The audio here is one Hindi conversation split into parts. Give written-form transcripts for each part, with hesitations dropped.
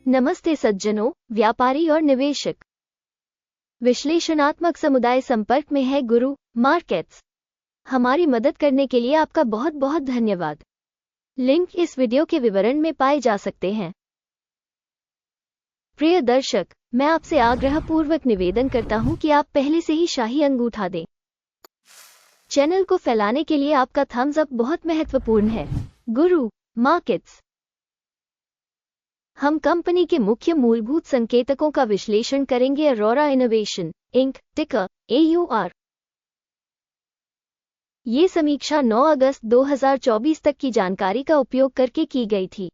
नमस्ते सज्जनों, व्यापारी और निवेशक। विश्लेषणात्मक समुदाय संपर्क में है गुरु मार्केट्स। हमारी मदद करने के लिए आपका बहुत बहुत धन्यवाद। लिंक इस वीडियो के विवरण में पाए जा सकते हैं। प्रिय दर्शक, मैं आपसे आग्रहपूर्वक निवेदन करता हूं कि आप पहले से ही शाही अंगूठा दें। चैनल को फैलाने के लिए आपका थम्स अप बहुत महत्वपूर्ण है। गुरु मार्केट्स। हम कंपनी के मुख्य मूलभूत संकेतकों का विश्लेषण करेंगे। अरोरा इनोवेशन इंक, टिकर AUR। ये समीक्षा 9 अगस्त 2024 तक की जानकारी का उपयोग करके की गई थी।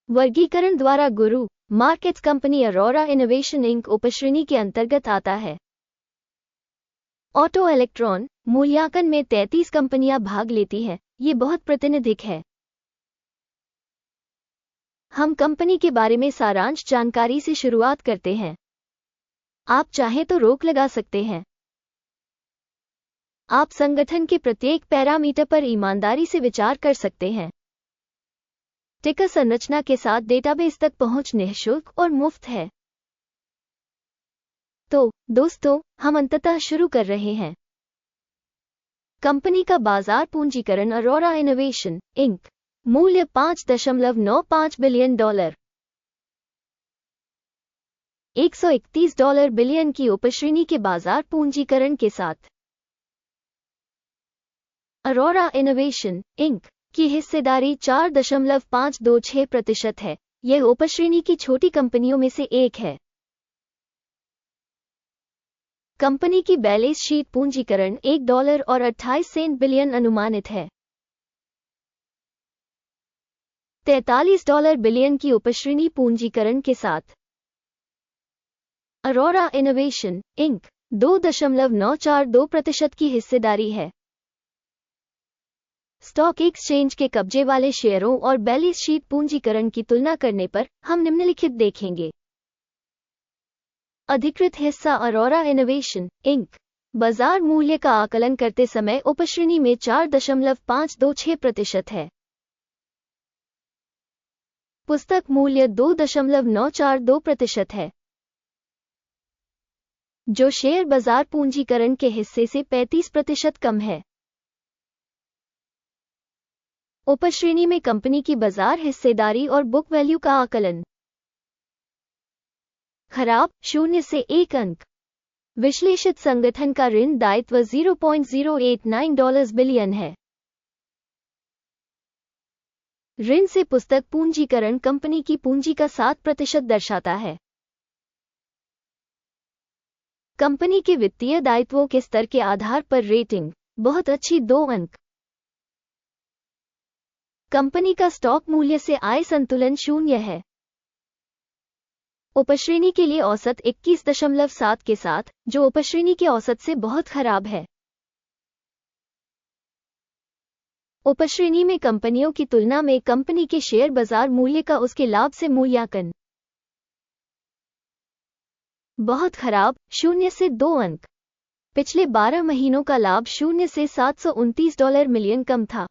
वर्गीकरण द्वारा गुरु मार्केट्स कंपनी अरोरा इनोवेशन इंक उपश्रेणी के अंतर्गत आता है। ऑटो इलेक्ट्रॉन मूल्यांकन में 33 कंपनियां भाग लेती हैं। ये बहुत प्रातिनिधिक है। हम कंपनी के बारे में सारांश जानकारी से शुरुआत करते हैं। आप चाहें तो रोक लगा सकते हैं। आप संगठन के प्रत्येक पैरामीटर पर ईमानदारी से विचार कर सकते हैं। टिकर संरचना के साथ डेटाबेस तक पहुंच निःशुल्क और मुफ्त है। तो दोस्तों, हम अंततः शुरू कर रहे हैं। कंपनी का बाजार पूंजीकरण अरोरा इनोवेशन इंक। मूल्य $5.95 बिलियन, $131 बिलियन की उपश्रेणी के बाजार पूंजीकरण के साथ अरोरा इनोवेशन इंक की हिस्सेदारी 4.526% है। यह उपश्रेणी की छोटी कंपनियों में से एक है। कंपनी की बैलेंस शीट पूंजीकरण $1.28 बिलियन अनुमानित है। $43 बिलियन की उपश्रेणी पूंजीकरण के साथ अरोरा इनोवेशन इंक 2.942% की हिस्सेदारी है। स्टॉक एक्सचेंज के कब्जे वाले शेयरों और बैलेंस शीट पूंजीकरण की तुलना करने पर हम निम्नलिखित देखेंगे। अधिकृत हिस्सा अरोरा इनोवेशन इंक। बाजार मूल्य का आकलन करते समय उपश्रेणी में 4.526% है। पुस्तक मूल्य 2.942% है, जो शेयर बाजार पूंजीकरण के हिस्से से 35% कम है। उपश्रेणी में कंपनी की बाजार हिस्सेदारी और बुक वैल्यू का आकलन। खराब 0 से 1 अंक। विश्लेषित संगठन का ऋण दायित्व $0.089 बिलियन है। ऋण से पुस्तक पूंजीकरण कंपनी की पूंजी का 7% दर्शाता है। कंपनी के वित्तीय दायित्वों के स्तर के आधार पर रेटिंग बहुत अच्छी 2 अंक। कंपनी का स्टॉक मूल्य से आय संतुलन 0 है। उपश्रेणी के लिए औसत 21.7 के साथ, जो उपश्रेणी के औसत से बहुत खराब है। उपश्रेणी में कंपनियों की तुलना में कंपनी के शेयर बाजार मूल्य का उसके लाभ से मूल्यांकन बहुत खराब 0 से 2 अंक। पिछले 12 महीनों का लाभ 0 से $729 मिलियन कम था।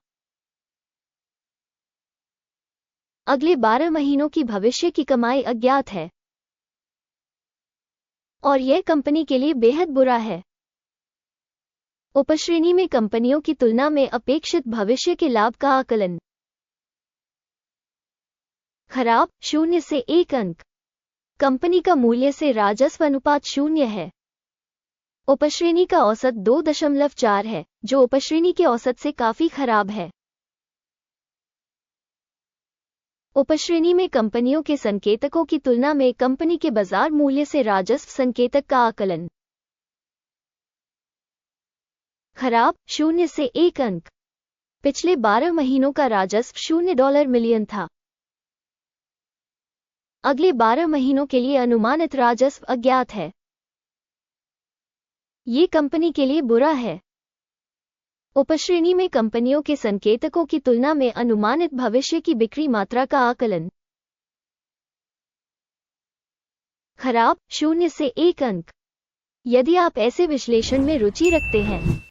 अगले 12 महीनों की भविष्य की कमाई अज्ञात है और यह कंपनी के लिए बेहद बुरा है। उपश्रेणी में कंपनियों की तुलना में अपेक्षित भविष्य के लाभ का आकलन खराब 0 से 1 अंक। कंपनी का मूल्य से राजस्व अनुपात 0 है। उपश्रेणी का औसत 2.4 है, जो उपश्रेणी के औसत से काफी खराब है। उपश्रेणी में कंपनियों के संकेतकों की तुलना में कंपनी के बाजार मूल्य से राजस्व संकेतक का आकलन खराब 0 से 1 अंक। पिछले 12 महीनों का राजस्व $0 मिलियन था। अगले 12 महीनों के लिए अनुमानित राजस्व अज्ञात है। ये कंपनी के लिए बुरा है। उपश्रेणी में कंपनियों के संकेतकों की तुलना में अनुमानित भविष्य की बिक्री मात्रा का आकलन खराब 0 से 1 अंक। यदि आप ऐसे विश्लेषण में रुचि रखते हैं,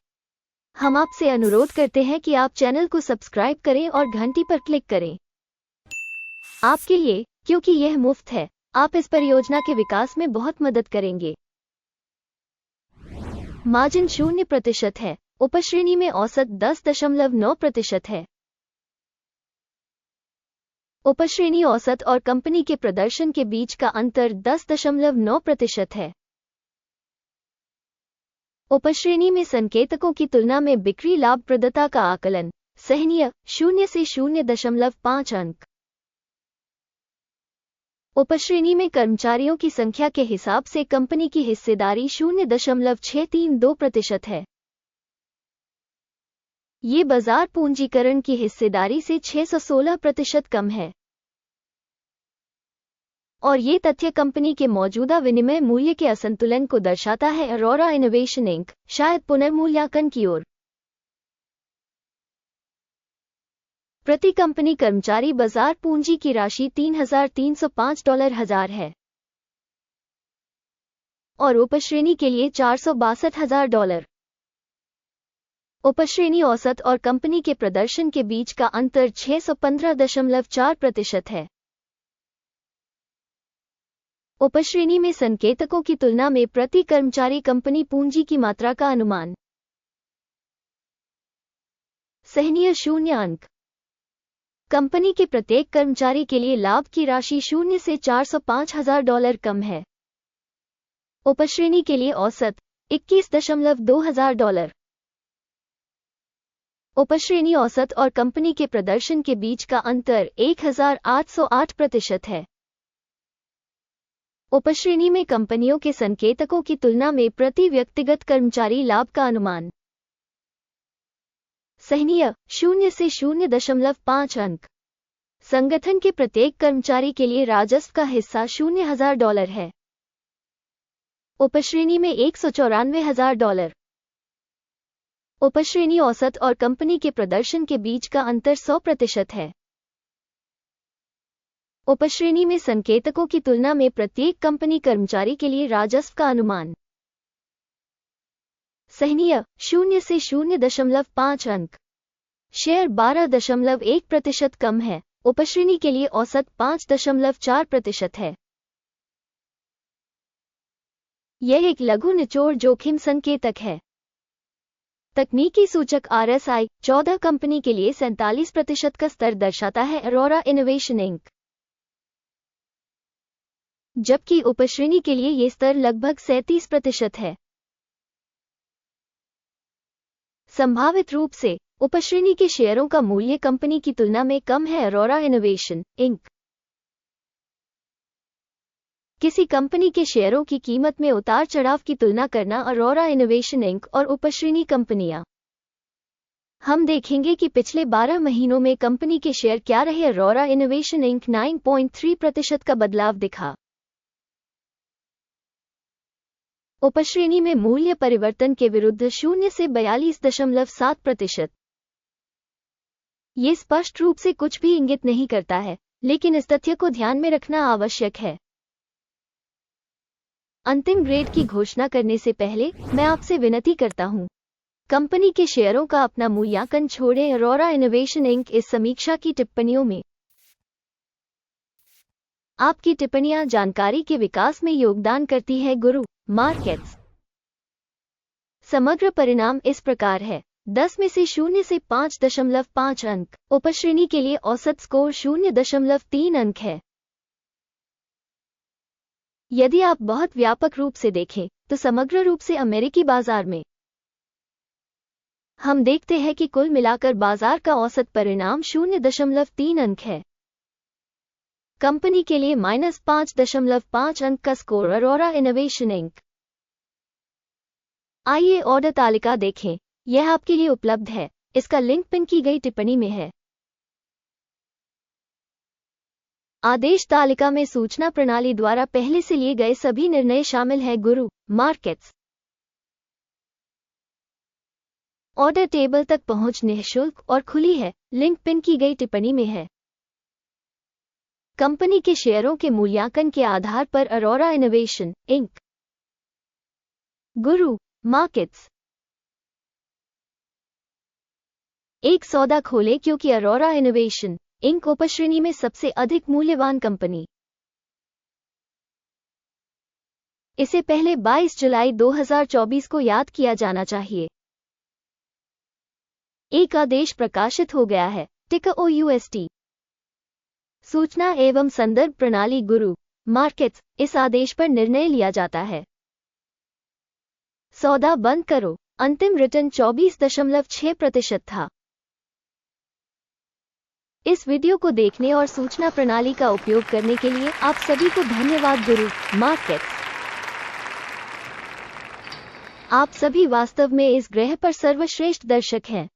हम आपसे अनुरोध करते हैं कि आप चैनल को सब्सक्राइब करें और घंटी पर क्लिक करें। आपके लिए, क्योंकि यह मुफ्त है, आप इस परियोजना के विकास में बहुत मदद करेंगे। मार्जिन 0% है। उपश्रेणी में औसत 10.9% है। उपश्रेणी औसत और कंपनी के प्रदर्शन के बीच का अंतर 10.9% है। उपश्रेणी में संकेतकों की तुलना में बिक्री लाभप्रदता का आकलन सहनीय 0 से 0.5 अंक। उपश्रेणी में कर्मचारियों की संख्या के हिसाब से कंपनी की हिस्सेदारी 0.632% है। ये बाजार पूंजीकरण की हिस्सेदारी से 616% कम है। और ये तथ्य कंपनी के मौजूदा विनिमय मूल्य के असंतुलन को दर्शाता है। अरोरा इनोवेशन इंक शायद पुनर्मूल्यांकन की ओर। प्रति कंपनी कर्मचारी बाजार पूंजी की राशि $3,305 है और उपश्रेणी के लिए $462,000। उपश्रेणी औसत और कंपनी के प्रदर्शन के बीच का अंतर 615.4% है। उपश्रेणी में संकेतकों की तुलना में प्रति कर्मचारी कंपनी पूंजी की मात्रा का अनुमान सहनीय 0 अंक। कंपनी के प्रत्येक कर्मचारी के लिए लाभ की राशि 0 से $405,000 कम है। उपश्रेणी के लिए औसत $21,200। उपश्रेणी औसत और कंपनी के प्रदर्शन के बीच का अंतर 1,808% है। उपश्रेणी में कंपनियों के संकेतकों की तुलना में प्रति व्यक्तिगत कर्मचारी लाभ का अनुमान सहनीय 0 से 0.5 अंक। संगठन के प्रत्येक कर्मचारी के लिए राजस्व का हिस्सा $0,000 है। उपश्रेणी में $194,000। उपश्रेणी औसत और कंपनी के प्रदर्शन के बीच का अंतर 100% है। उपश्रेणी में संकेतकों की तुलना में प्रत्येक कंपनी कर्मचारी के लिए राजस्व का अनुमान सहनीय 0 से 0.5 अंक। शेयर 12.1% कम है। उपश्रेणी के लिए औसत 5.4% है। यह एक लघु निचोड़ जोखिम संकेतक है। तकनीकी सूचक RSI 14 कंपनी के लिए 47% का स्तर दर्शाता है। Aurora Innovation Inc. जबकि उपश्रेणी के लिए यह स्तर लगभग 37% है। संभावित रूप से उपश्रेणी के शेयरों का मूल्य कंपनी की तुलना में कम है। Aurora Innovation Inc. किसी कंपनी के शेयरों की कीमत में उतार चढ़ाव की तुलना करना। अरोरा इनोवेशन इंक और उपश्रेणी कंपनियां। हम देखेंगे कि पिछले 12 महीनों में कंपनी के शेयर क्या रहे। अरोरा इनोवेशन इंक 9.3% का बदलाव दिखा। उपश्रेणी में मूल्य परिवर्तन के विरुद्ध 0 से 42.7%। ये स्पष्ट रूप से कुछ भी इंगित नहीं करता है, लेकिन इस तथ्य को ध्यान में रखना आवश्यक है। अंतिम ग्रेड की घोषणा करने से पहले मैं आपसे विनती करता हूं, कंपनी के शेयरों का अपना मूल्यांकन छोड़ें। अरोरा इनोवेशन इंक इस समीक्षा की टिप्पणियों में आपकी टिप्पणियां जानकारी के विकास में योगदान करती है। गुरु मार्केट्स। समग्र परिणाम इस प्रकार है। 10 में से 0 से 5.5 अंक। उपश्रेणी के लिए औसत स्कोर 0.3 अंक है। यदि आप बहुत व्यापक रूप से देखें तो समग्र रूप से अमेरिकी बाजार में हम देखते हैं कि कुल मिलाकर बाजार का औसत परिणाम 0.3 अंक है। कंपनी के लिए -5.5 अंक का स्कोर। Aurora Innovation Inc. आइए ऑर्डर तालिका देखें। यह आपके लिए उपलब्ध है। इसका लिंक पिन की गई टिप्पणी में है। आदेश तालिका में सूचना प्रणाली द्वारा पहले से लिए गए सभी निर्णय शामिल हैं। गुरु मार्केट्स। ऑर्डर टेबल तक पहुंच निःशुल्क और खुली है। लिंक पिन की गई टिप्पणी में है। कंपनी के शेयरों के मूल्यांकन के आधार पर अरोरा इनोवेशन इंक। गुरु मार्केट्स। एक सौदा खोलें क्योंकि अरोरा इनोवेशन इंक उपश्रेणी में सबसे अधिक मूल्यवान कंपनी। इसे पहले 22 जुलाई 2024 को याद किया जाना चाहिए। एक आदेश प्रकाशित हो गया है। टिकर OUST। सूचना एवं संदर्भ प्रणाली गुरु मार्केट्स। इस आदेश पर निर्णय लिया जाता है। सौदा बंद करो। अंतिम रिटर्न 24.6% था। इस वीडियो को देखने और सूचना प्रणाली का उपयोग करने के लिए आप सभी को धन्यवाद। गुरु मार्केट्स। आप सभी वास्तव में इस ग्रह पर सर्वश्रेष्ठ दर्शक हैं।